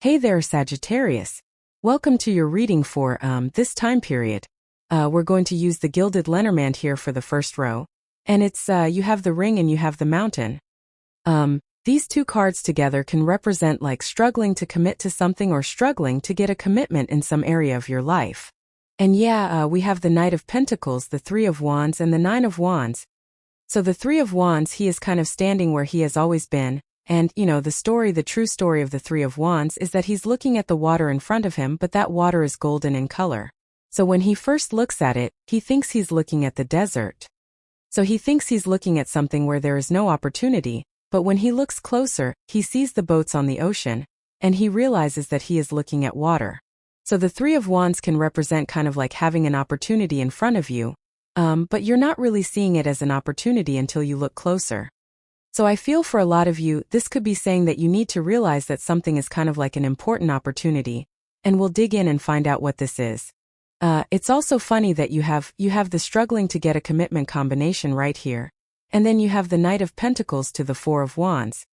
Hey there, Sagittarius. Welcome to your reading for this time period. We're going to use the Gilded Lenormand here for the first row. And it's you have the ring and you have the mountain. These two cards together can represent like struggling to commit to something or struggling to get a commitment in some area of your life. And we have the Knight of Pentacles, the Three of Wands, and the Nine of Wands. So the Three of Wands, he is kind of standing where he has always been. And, the true story of the Three of Wands is that he's looking at the water in front of him, but that water is golden in color. So when he first looks at it, he thinks he's looking at the desert. So he thinks he's looking at something where there is no opportunity, but when he looks closer, he sees the boats on the ocean, and he realizes that he is looking at water. So the Three of Wands can represent kind of like having an opportunity in front of you, but you're not really seeing it as an opportunity until you look closer. So I feel for a lot of you, this could be saying that you need to realize that something is kind of like an important opportunity, and we'll dig in and find out what this is. It's also funny that you have the struggling to get a commitment combination right here, and then you have the Knight of Pentacles to the Four of Wands.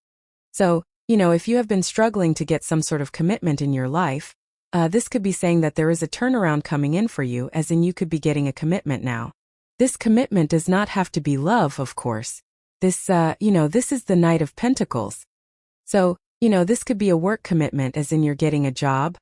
So, if you have been struggling to get some sort of commitment in your life, this could be saying that there is a turnaround coming in for you, as in you could be getting a commitment now. This commitment does not have to be love, of course. This is the Knight of Pentacles. So, this could be a work commitment as in you're getting a job,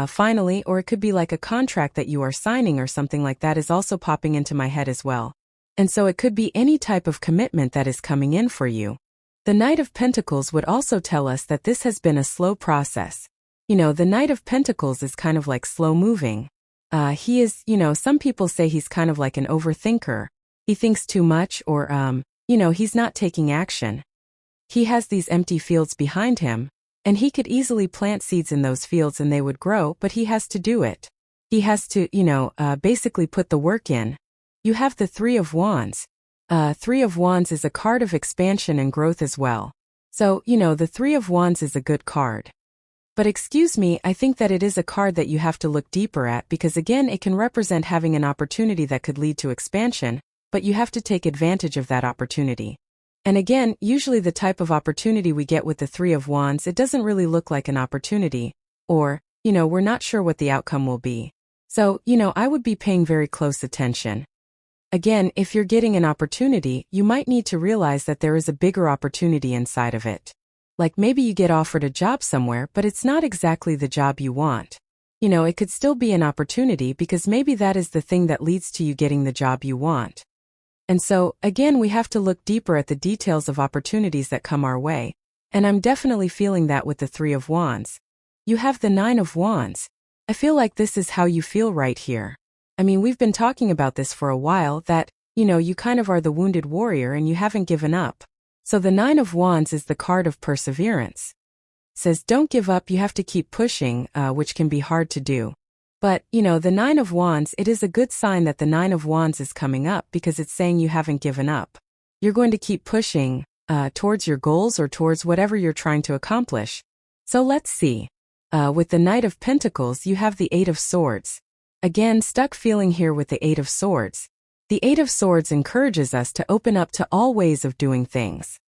finally, or it could be like a contract that you are signing or something like that is also popping into my head as well. And so it could be any type of commitment that is coming in for you. The Knight of Pentacles would also tell us that this has been a slow process. The Knight of Pentacles is kind of like slow moving. He is, some people say he's kind of like an overthinker. He thinks too much or, he's not taking action. He has these empty fields behind him, and he could easily plant seeds in those fields and they would grow, but he has to do it. He has to, basically put the work in. You have the Three of Wands. Three of Wands is a card of expansion and growth as well. So, the Three of Wands is a good card. But excuse me, I think that it is a card that you have to look deeper at because again, it can represent having an opportunity that could lead to expansion, but you have to take advantage of that opportunity. And again, usually the type of opportunity we get with the Three of Wands, it doesn't really look like an opportunity, or, we're not sure what the outcome will be. So, I would be paying very close attention. Again, if you're getting an opportunity, you might need to realize that there is a bigger opportunity inside of it. Like maybe you get offered a job somewhere, but it's not exactly the job you want. It could still be an opportunity because maybe that is the thing that leads to you getting the job you want. And so, again, we have to look deeper at the details of opportunities that come our way, and I'm definitely feeling that with the Three of Wands. You have the Nine of Wands. I feel like this is how you feel right here. I mean, we've been talking about this for a while, that, you kind of are the wounded warrior and you haven't given up. So the Nine of Wands is the card of perseverance. It says don't give up, you have to keep pushing, which can be hard to do. But, the Nine of Wands, it is a good sign that the Nine of Wands is coming up because it's saying you haven't given up. You're going to keep pushing towards your goals or towards whatever you're trying to accomplish. So let's see. With the Knight of Pentacles, you have the Eight of Swords. Again, stuck feeling here with the Eight of Swords. The Eight of Swords encourages us to open up to all ways of doing things.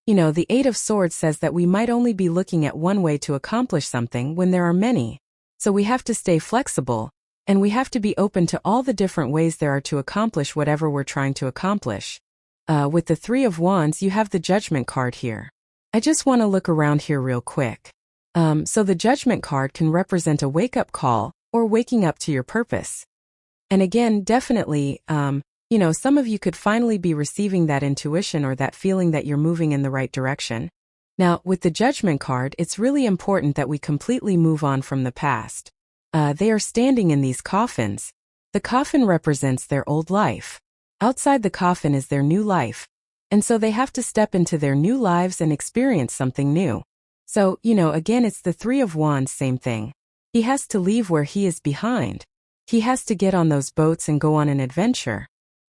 The Eight of Swords says that we might only be looking at one way to accomplish something when there are many. So we have to stay flexible, and we have to be open to all the different ways there are to accomplish whatever we're trying to accomplish. With the Three of Wands, you have the Judgment card here. I just want to look around here real quick. So the Judgment card can represent a wake-up call, or waking up to your purpose. And again, definitely, some of you could finally be receiving that intuition or that feeling that you're moving in the right direction. Now, with the Judgment card, it's really important that we completely move on from the past. They are standing in these coffins. The coffin represents their old life. Outside the coffin is their new life. And so they have to step into their new lives and experience something new. So, again, it's the Three of Wands, same thing. He has to leave where he is behind. He has to get on those boats and go on an adventure.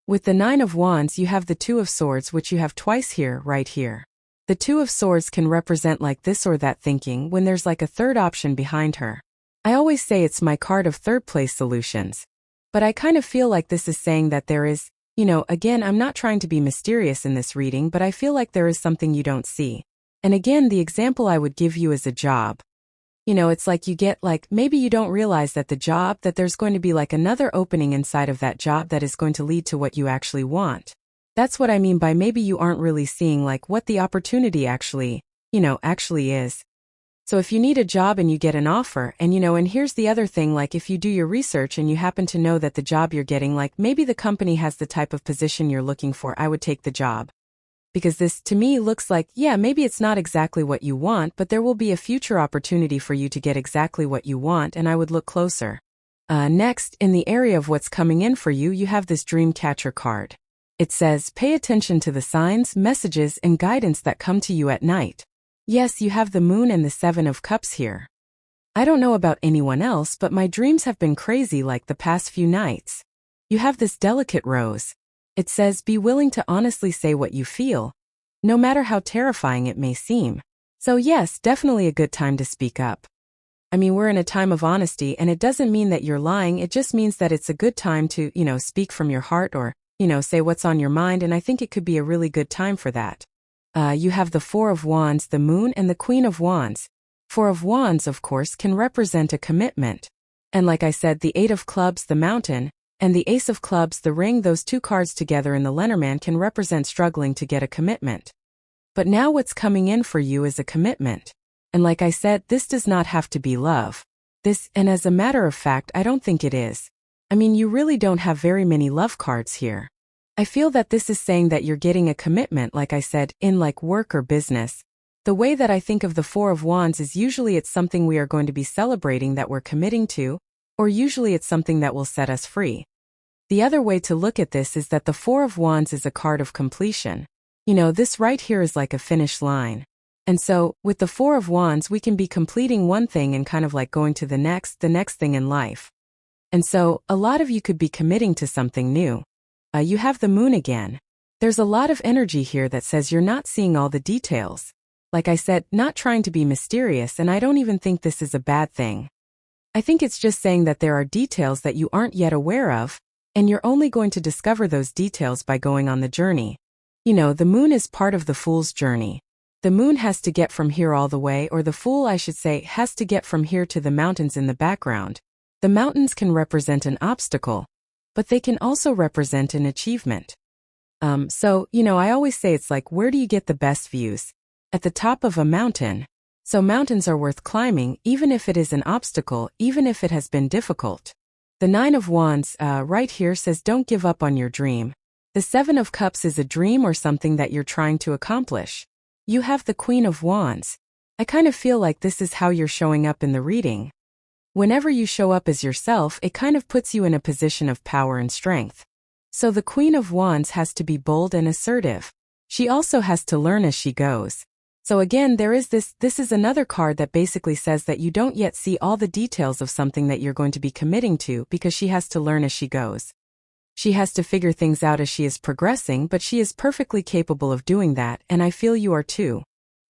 With the Nine of Wands, you have the Two of Swords, which you have twice here, right here. The Two of Swords can represent like this or that thinking when there's like a third option behind her. I always say it's my card of third place solutions. But I kind of feel like this is saying that there is, again, I'm not trying to be mysterious in this reading, but I feel like there is something you don't see. And again, the example I would give you is a job. It's like you get maybe you don't realize that that there's going to be another opening inside of that job that is going to lead to what you actually want. That's what I mean by maybe you aren't really seeing what the opportunity actually is. So if you need a job and you get an offer and here's the other thing, if you do your research and you happen to know that the job you're getting, maybe the company has the type of position you're looking for, I would take the job. Because this, to me, looks yeah, maybe it's not exactly what you want, but there will be a future opportunity for you to get exactly what you want, and I would look closer. Next, in the area of what's coming in for you, you have this dream catcher card. It says, pay attention to the signs, messages, and guidance that come to you at night. Yes, you have the moon and the 7 of Cups here. I don't know about anyone else, but my dreams have been crazy the past few nights. You have this delicate rose. It says, be willing to honestly say what you feel, no matter how terrifying it may seem. So yes, definitely a good time to speak up. I mean, we're in a time of honesty, and it doesn't mean that you're lying, it just means that it's a good time to, speak from your heart or, say what's on your mind, and I think it could be a really good time for that. You have the 4 of Wands, the Moon, and the Queen of Wands. 4 of Wands, of course, can represent a commitment. And like I said, the 8 of Clubs, the Mountain, and the Ace of Clubs, the Ring, those two cards together in the Lenormand can represent struggling to get a commitment. But now what's coming in for you is a commitment. And like I said, this does not have to be love. And as a matter of fact, I don't think it is. I mean, you really don't have very many love cards here. I feel that this is saying that you're getting a commitment, like I said, in work or business. The way that I think of the 4 of Wands is usually it's something we are going to be celebrating that we're committing to, or usually it's something that will set us free. The other way to look at this is that the 4 of Wands is a card of completion. This right here is like a finish line. And so, with the 4 of Wands, we can be completing one thing and kind of going to the next thing in life. And so, a lot of you could be committing to something new. You have the Moon again. There's a lot of energy here that says you're not seeing all the details. Like I said, not trying to be mysterious, and I don't even think this is a bad thing. I think it's just saying that there are details that you aren't yet aware of, and you're only going to discover those details by going on the journey. The Moon is part of the Fool's journey. The Moon has to get from here all the way, or the Fool, I should say, has to get from here to the mountains in the background. The mountains can represent an obstacle, but they can also represent an achievement. So, I always say it's where do you get the best views? At the top of a mountain. So mountains are worth climbing, even if it is an obstacle, even if it has been difficult. The 9 of Wands, right here says don't give up on your dream. The 7 of Cups is a dream or something that you're trying to accomplish. You have the Queen of Wands. I kind of feel like this is how you're showing up in the reading. Whenever you show up as yourself, it kind of puts you in a position of power and strength. So the Queen of Wands has to be bold and assertive. She also has to learn as she goes. So again, there is this is another card that basically says that you don't yet see all the details of something that you're going to be committing to because she has to learn as she goes. She has to figure things out as she is progressing, but she is perfectly capable of doing that, and I feel you are too.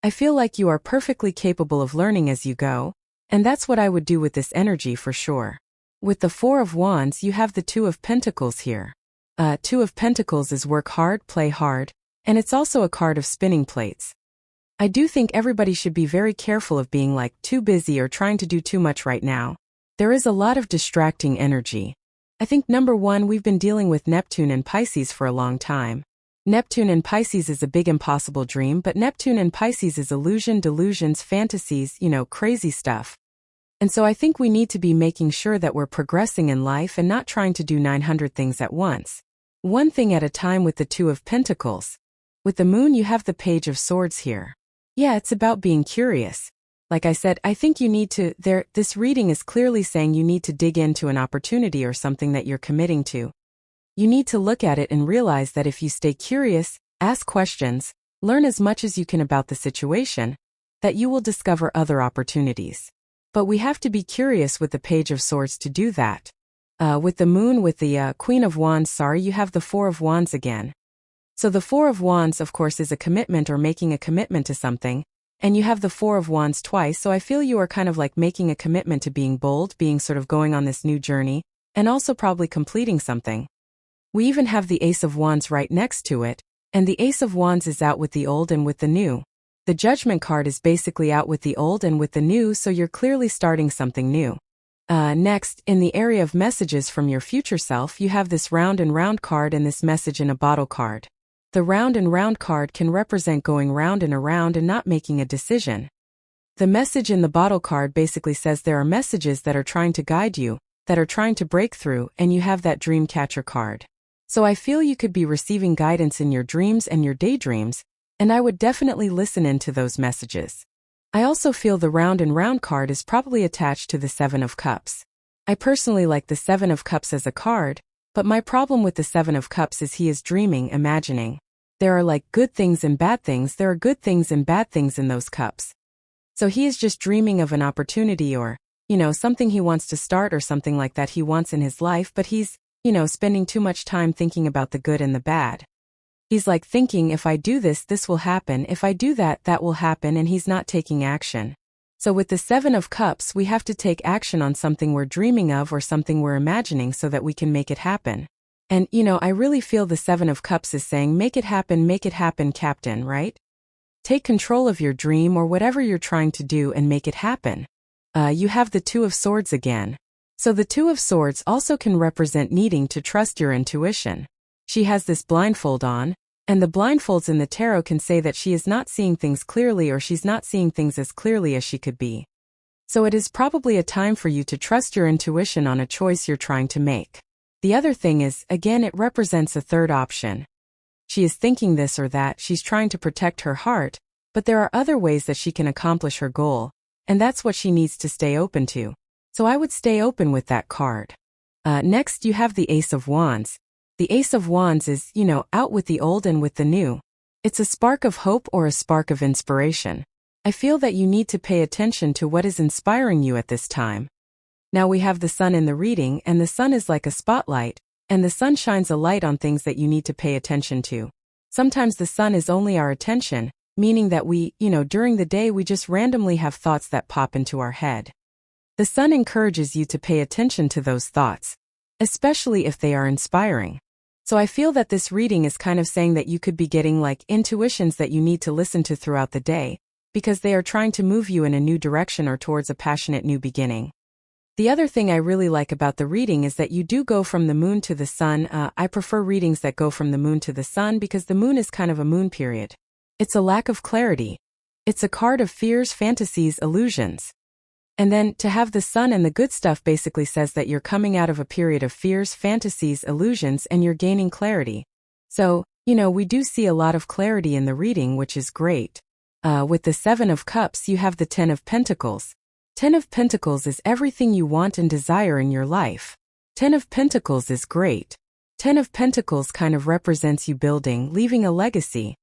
I feel like you are perfectly capable of learning as you go, and that's what I would do with this energy for sure. With the 4 of Wands, you have the 2 of Pentacles here. 2 of Pentacles is work hard, play hard, and it's also a card of spinning plates. I do think everybody should be very careful of being too busy or trying to do too much right now. There is a lot of distracting energy. I think number one, we've been dealing with Neptune and Pisces for a long time. Neptune and Pisces is a big impossible dream, but Neptune and Pisces is illusion, delusions, fantasies, crazy stuff. And so I think we need to be making sure that we're progressing in life and not trying to do 900 things at once. One thing at a time with the 2 of Pentacles. With the Moon, you have the Page of Swords here. Yeah, it's about being curious. Like I said, I think you need to, this reading is clearly saying you need to dig into an opportunity or something that you're committing to. You need to look at it and realize that if you stay curious, ask questions, learn as much as you can about the situation, that you will discover other opportunities. But we have to be curious with the Page of Swords to do that. With the Moon, with the Queen of Wands, you have the 4 of Wands again. So the 4 of Wands, of course, is a commitment or making a commitment to something. And you have the 4 of Wands twice, so I feel you are kind of making a commitment to being bold, being sort of going on this new journey, and also probably completing something. We even have the Ace of Wands right next to it, and the Ace of Wands is out with the old and with the new. The Judgment card is basically out with the old and with the new, so you're clearly starting something new. Next, in the area of messages from your future self, you have this Round and Round card and this Message in a Bottle card. The Round and Round card can represent going round and around and not making a decision. The Message in the Bottle card basically says there are messages that are trying to guide you, that are trying to break through, and you have that Dream Catcher card. So I feel you could be receiving guidance in your dreams and your daydreams, and I would definitely listen into those messages. I also feel the Round and Round card is probably attached to the Seven of Cups. I personally like the Seven of Cups as a card, but my problem with the Seven of Cups is he is dreaming, imagining. There are like good things and bad things, there are good things and bad things in those cups. So he is just dreaming of an opportunity or, something he wants to start or something like that he wants in his life, but he's, spending too much time thinking about the good and the bad. He's like thinking, if I do this, this will happen, if I do that, that will happen, and he's not taking action. So with the Seven of Cups, we have to take action on something we're dreaming of or something we're imagining so that we can make it happen. And, I really feel the Seven of Cups is saying, make it happen, Captain, right? Take control of your dream or whatever you're trying to do and make it happen. You have the Two of Swords again. So the Two of Swords also can represent needing to trust your intuition. She has this blindfold on, and the blindfolds in the tarot can say that she is not seeing things clearly or she's not seeing things as clearly as she could be. So it is probably a time for you to trust your intuition on a choice you're trying to make. The other thing is, again, it represents a third option. She is thinking this or that, she's trying to protect her heart, but there are other ways that she can accomplish her goal, and that's what she needs to stay open to. So I would stay open with that card. Next, you have the Ace of Wands. The Ace of Wands is, out with the old and with the new. It's a spark of hope or a spark of inspiration. I feel that you need to pay attention to what is inspiring you at this time. Now we have the Sun in the reading, and the Sun is like a spotlight, and the Sun shines a light on things that you need to pay attention to. Sometimes the Sun is only our attention, meaning that we, during the day we just randomly have thoughts that pop into our head. The Sun encourages you to pay attention to those thoughts, especially if they are inspiring. So I feel that this reading is kind of saying that you could be getting like intuitions that you need to listen to throughout the day, because they are trying to move you in a new direction or towards a passionate new beginning. The other thing I really like about the reading is that you do go from the Moon to the Sun. I prefer readings that go from the Moon to the Sun because the Moon is kind of a moon period. It's a lack of clarity. It's a card of fears, fantasies, illusions. And then to have the Sun and the good stuff basically says that you're coming out of a period of fears, fantasies, illusions, and you're gaining clarity. So, we do see a lot of clarity in the reading, which is great. With the Seven of Cups, you have the Ten of Pentacles. Ten of Pentacles is everything you want and desire in your life. Ten of Pentacles is great. Ten of Pentacles kind of represents you building, leaving a legacy.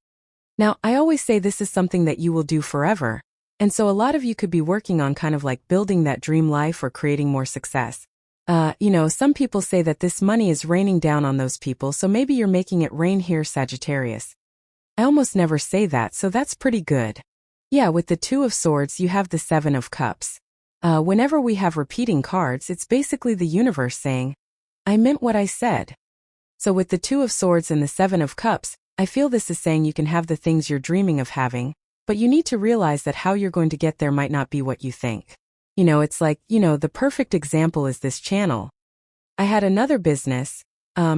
Now, I always say this is something that you will do forever. And so a lot of you could be working on kind of like building that dream life or creating more success. Some people say that this money is raining down on those people, so maybe you're making it rain here, Sagittarius. I almost never say that, so that's pretty good. Yeah, with the Two of Swords, you have the Seven of Cups. Whenever we have repeating cards, it's basically the universe saying, I meant what I said. So with the Two of Swords and the Seven of Cups, I feel this is saying you can have the things you're dreaming of having, but you need to realize that how you're going to get there might not be what you think. It's like, the perfect example is this channel. I had another business,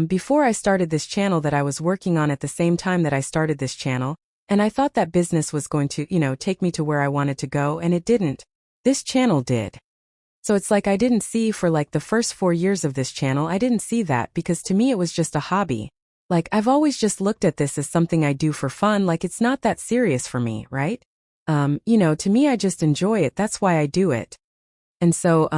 before I started this channel that I was working on at the same time that I started this channel, and I thought that business was going to, take me to where I wanted to go, and it didn't. This channel did. So it's like I didn't see for like the first 4 years of this channel, I didn't see that because to me it was just a hobby. Like I've always just looked at this as something I do for fun, like it's not that serious for me, right? To me I just enjoy it, that's why I do it. And so,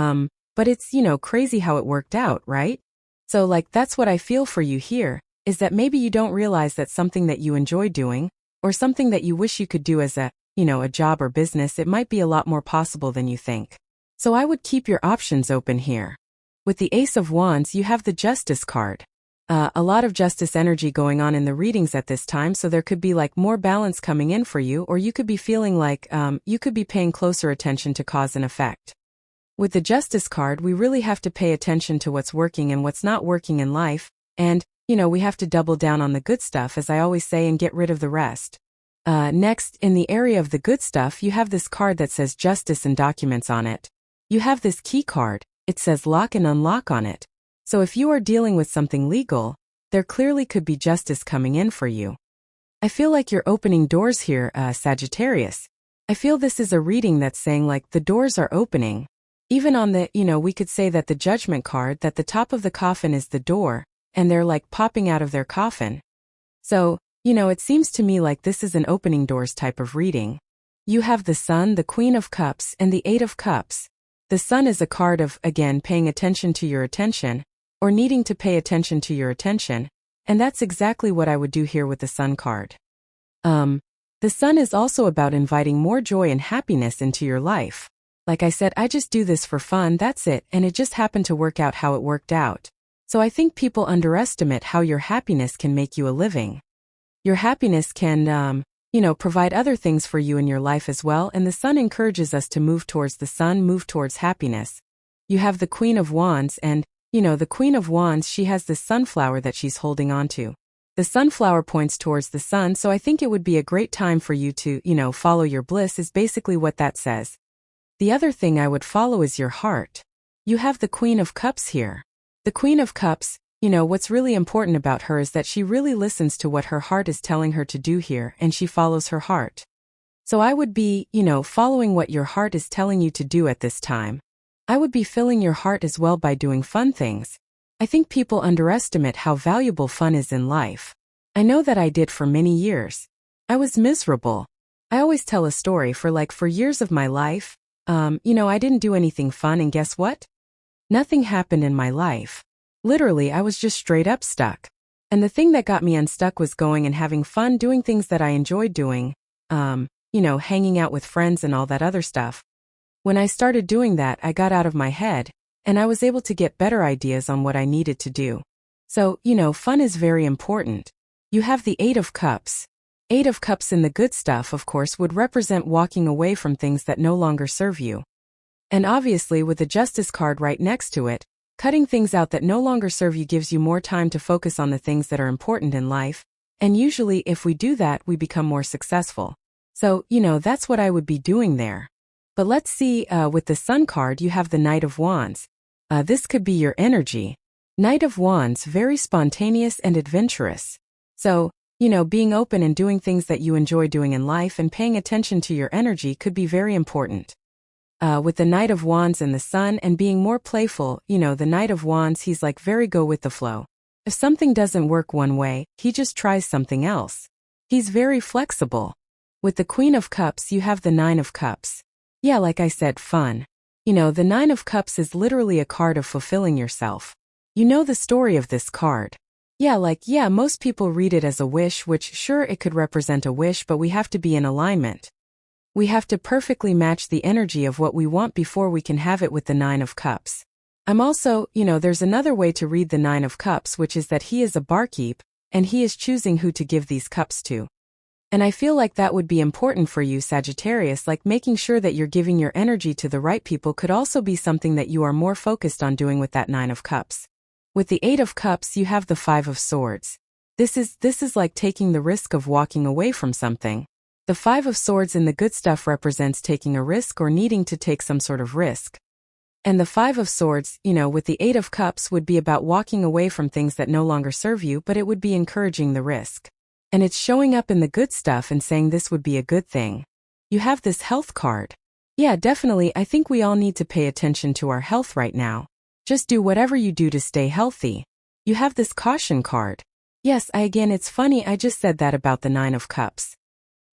but it's, crazy how it worked out, right? So like that's what I feel for you here, is that maybe you don't realize that something that you enjoy doing, or something that you wish you could do as a job or business, it might be a lot more possible than you think. So I would keep your options open here. With the Ace of Wands, you have the Justice card. A lot of justice energy going on in the readings at this time, so there could be like more balance coming in for you, or you could be feeling like you could be paying closer attention to cause and effect. With the Justice card, we really have to pay attention to what's working and what's not working in life, and, we have to double down on the good stuff, as I always say, and get rid of the rest. Next, in the area of the good stuff, you have this card that says justice and documents on it. You have this key card. It says lock and unlock on it. So if you are dealing with something legal, there clearly could be justice coming in for you. I feel like you're opening doors here, Sagittarius. I feel this is a reading that's saying like the doors are opening. Even on the, we could say that the judgment card, that the top of the coffin is the door, and they're like popping out of their coffin. So, it seems to me like this is an opening doors type of reading. You have the Sun, the Queen of Cups, and the Eight of Cups. The Sun is a card of, again, paying attention to your attention, or needing to pay attention to your attention, and that's exactly what I would do here with the Sun card. The Sun is also about inviting more joy and happiness into your life. Like I said, I just do this for fun, that's it, and it just happened to work out how it worked out. So I think people underestimate how your happiness can make you a living. Your happiness can, provide other things for you in your life as well, and the Sun encourages us to move towards the Sun, move towards happiness. You have the Queen of Wands, and, the Queen of Wands, she has this sunflower that she's holding on to. The sunflower points towards the Sun, so I think it would be a great time for you to, follow your bliss is basically what that says. The other thing I would follow is your heart. You have the Queen of Cups here. The Queen of Cups, what's really important about her is that she really listens to what her heart is telling her to do here, and she follows her heart. So I would be, following what your heart is telling you to do at this time. I would be filling your heart as well by doing fun things. I think people underestimate how valuable fun is in life. I know that I did for many years. I was miserable. I always tell a story for years of my life. I didn't do anything fun, and guess what? Nothing happened in my life. Literally, I was just straight up stuck. And the thing that got me unstuck was going and having fun doing things that I enjoyed doing, hanging out with friends and all that other stuff. When I started doing that, I got out of my head, and I was able to get better ideas on what I needed to do. So, fun is very important. You have the Eight of Cups. Eight of Cups in the good stuff, of course, would represent walking away from things that no longer serve you. And obviously, with the Justice card right next to it, cutting things out that no longer serve you gives you more time to focus on the things that are important in life, and usually if we do that, we become more successful. So, that's what I would be doing there. But let's see, with the Sun card, you have the Knight of Wands. This could be your energy. Knight of Wands, very spontaneous and adventurous. So, being open and doing things that you enjoy doing in life and paying attention to your energy could be very important. With the Knight of Wands and the Sun and being more playful, the Knight of Wands, he's like very go with the flow. If something doesn't work one way, he just tries something else. He's very flexible. With the Queen of Cups, you have the Nine of Cups. Yeah, like I said, fun. The Nine of Cups is literally a card of fulfilling yourself. You know the story of this card. Yeah, most people read it as a wish, which sure it could represent a wish, but we have to be in alignment. We have to perfectly match the energy of what we want before we can have it with the Nine of Cups. I'm also, there's another way to read the Nine of Cups, which is that he is a barkeep, and he is choosing who to give these cups to. And I feel like that would be important for you, Sagittarius, like making sure that you're giving your energy to the right people could also be something that you are more focused on doing with that Nine of Cups. With the Eight of Cups, you have the Five of Swords. This is like taking the risk of walking away from something. The Five of Swords in the good stuff represents taking a risk or needing to take some sort of risk. And the Five of Swords, with the Eight of Cups would be about walking away from things that no longer serve you, but it would be encouraging the risk. And it's showing up in the good stuff and saying this would be a good thing. You have this Health card. Yeah, definitely, I think we all need to pay attention to our health right now. Just do whatever you do to stay healthy. You have this Caution card. Yes, it's funny, I just said that about the Nine of Cups.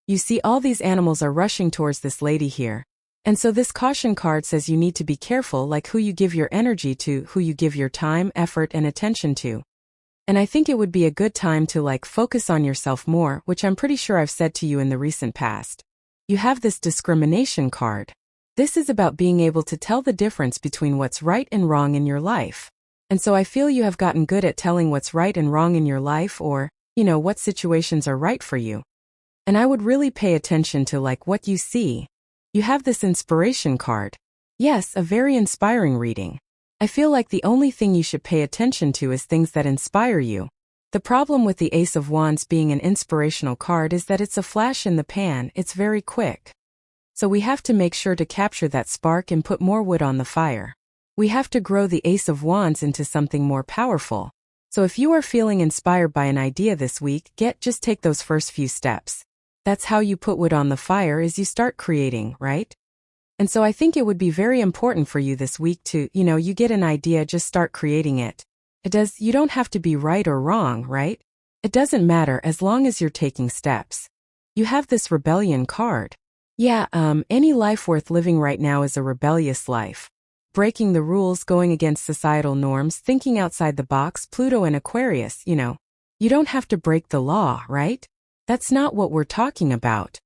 You see, all these animals are rushing towards this lady here. And so this Caution card says you need to be careful, like who you give your energy to, who you give your time, effort, and attention to. And I think it would be a good time to focus on yourself more, which I'm pretty sure I've said to you in the recent past. You have this Discrimination card. This is about being able to tell the difference between what's right and wrong in your life. And so I feel you have gotten good at telling what's right and wrong in your life, or, what situations are right for you. And I would really pay attention to what you see. You have this Inspiration card. Yes, a very inspiring reading. I feel like the only thing you should pay attention to is things that inspire you. The problem with the Ace of Wands being an inspirational card is that it's a flash in the pan, it's very quick. So we have to make sure to capture that spark and put more wood on the fire. We have to grow the Ace of Wands into something more powerful. So if you are feeling inspired by an idea this week, just take those first few steps. That's how you put wood on the fire, is you start creating, right? And so I think it would be very important for you this week to, you get an idea, just start creating it. You don't have to be right or wrong, right? It doesn't matter as long as you're taking steps. You have this rebellion card. Yeah, any life worth living right now is a rebellious life. Breaking the rules, going against societal norms, thinking outside the box, Pluto and Aquarius, You don't have to break the law, right? That's not what we're talking about.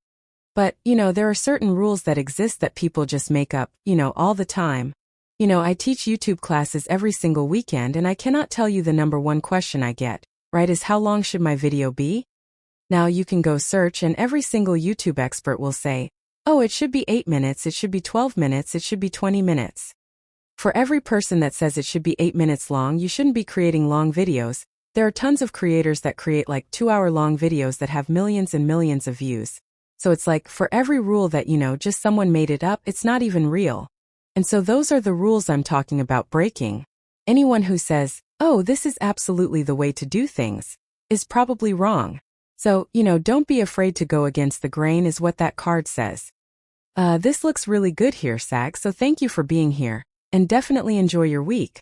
But, there are certain rules that exist that people just make up, all the time. I teach YouTube classes every single weekend, and I cannot tell you the number one question I get, right, is how long should my video be? Now you can go search and every single YouTube expert will say, oh, it should be 8 minutes, it should be 12 minutes, it should be 20 minutes. For every person that says it should be 8 minutes long, you shouldn't be creating long videos. There are tons of creators that create like 2-hour-long videos that have millions and millions of views. So it's like, for every rule that just someone made it up, it's not even real. And so those are the rules I'm talking about breaking. Anyone who says, oh, this is absolutely the way to do things, is probably wrong. So, don't be afraid to go against the grain is what that card says. This looks really good here, Sag, so thank you for being here. And definitely enjoy your week.